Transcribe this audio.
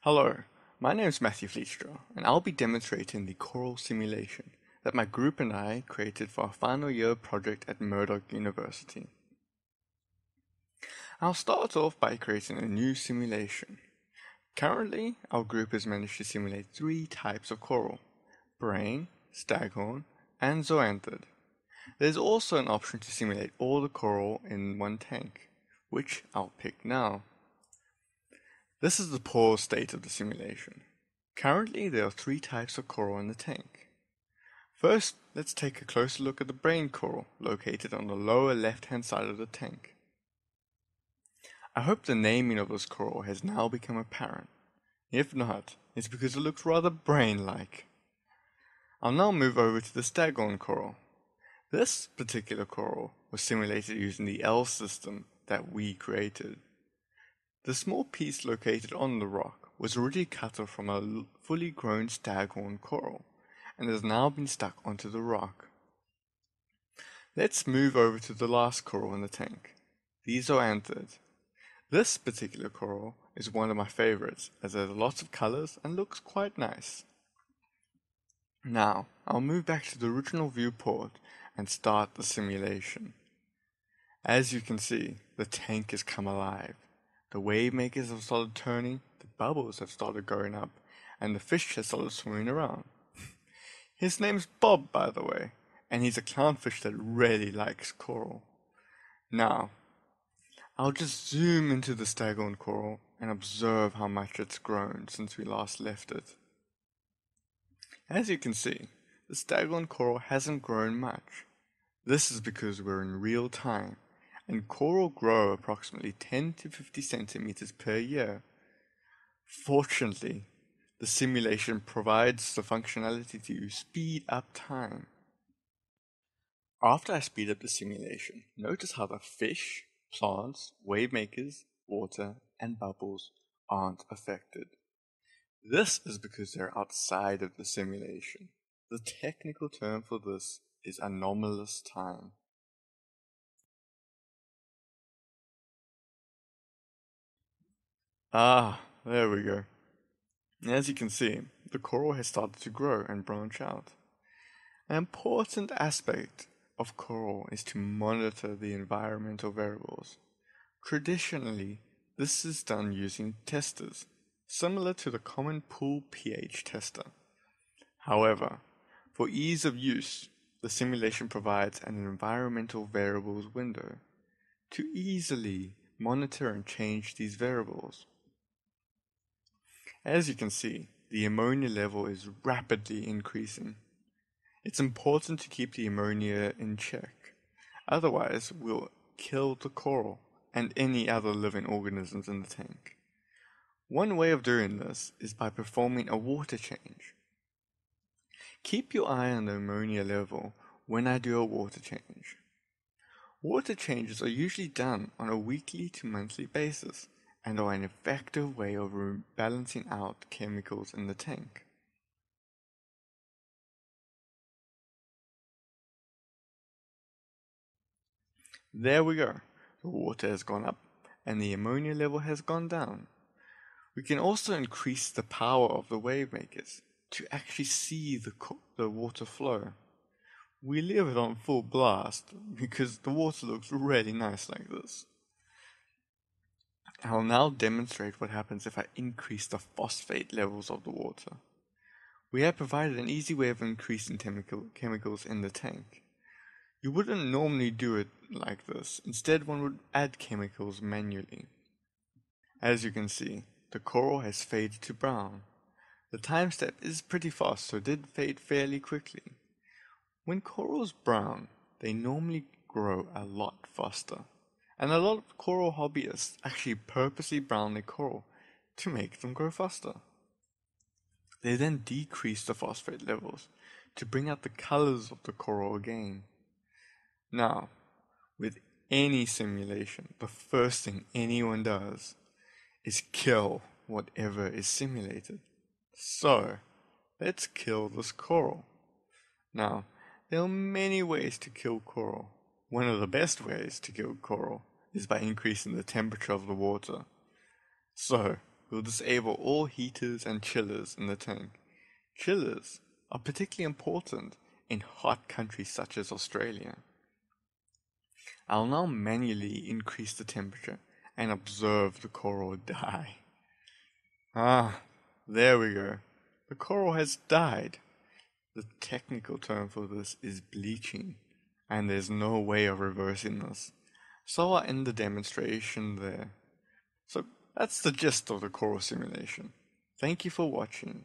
Hello, my name is Matthew Vlietstra, and I'll be demonstrating the coral simulation that my group and I created for our final year project at Murdoch University. I'll start off by creating a new simulation. Currently, our group has managed to simulate 3 types of coral: brain, staghorn, and zoanthid. There's also an option to simulate all the coral in one tank, which I'll pick now. This is the poor state of the simulation. Currently, there are 3 types of coral in the tank. First, let's take a closer look at the brain coral located on the lower left-hand side of the tank. I hope the naming of this coral has now become apparent. If not, it's because it looks rather brain-like. I'll now move over to the staghorn coral. This particular coral was simulated using the L system that we created. The small piece located on the rock was originally cut off from a fully grown staghorn coral and has now been stuck onto the rock. Let's move over to the last coral in the tank, the zoanthid. This particular coral is one of my favorites as it has lots of colors and looks quite nice. Now, I'll move back to the original viewport and start the simulation. As you can see, the tank has come alive. The wave makers have started turning, the bubbles have started going up, and the fish has started swimming around. His name's Bob, by the way, and he's a clownfish that really likes coral. Now, I'll just zoom into the staghorn coral and observe how much it's grown since we last left it. As you can see, the staghorn coral hasn't grown much. This is because we're in real time, and coral grow approximately 10 to 50 centimeters per year. Fortunately, the simulation provides the functionality to speed up time. After I speed up the simulation, notice how the fish, plants, wave makers, water, and bubbles aren't affected. This is because they're outside of the simulation. The technical term for this is anomalous time. There we go. As you can see, the coral has started to grow and branch out. An important aspect of coral is to monitor the environmental variables. Traditionally, this is done using testers, similar to the common pool pH tester. However, for ease of use, the simulation provides an environmental variables window to easily monitor and change these variables. As you can see, the ammonia level is rapidly increasing. It's important to keep the ammonia in check, otherwise we'll kill the coral and any other living organisms in the tank. One way of doing this is by performing a water change. Keep your eye on the ammonia level when I do a water change. Water changes are usually done on a weekly to monthly basis and are an effective way of balancing out chemicals in the tank. There we go. The water has gone up and the ammonia level has gone down. We can also increase the power of the wave makers to actually see the water flow. We leave it on full blast because the water looks really nice like this. I'll now demonstrate what happens if I increase the phosphate levels of the water. We have provided an easy way of increasing chemicals in the tank. You wouldn't normally do it like this. Instead, one would add chemicals manually. As you can see, the coral has faded to brown. The time step is pretty fast, so it did fade fairly quickly. When corals brown, they normally grow a lot faster. And a lot of coral hobbyists actually purposely brown their coral to make them grow faster. They then decrease the phosphate levels to bring out the colors of the coral again. Now, with any simulation, the first thing anyone does is kill whatever is simulated. So, let's kill this coral. Now, there are many ways to kill coral. One of the best ways to kill coral is by increasing the temperature of the water. So, we'll disable all heaters and chillers in the tank. Chillers are particularly important in hot countries such as Australia. I'll now manually increase the temperature and observe the coral die. There we go. The coral has died. The technical term for this is bleaching, and there's no way of reversing this. So I'll end the demonstration there. So that's the gist of the coral simulation. Thank you for watching.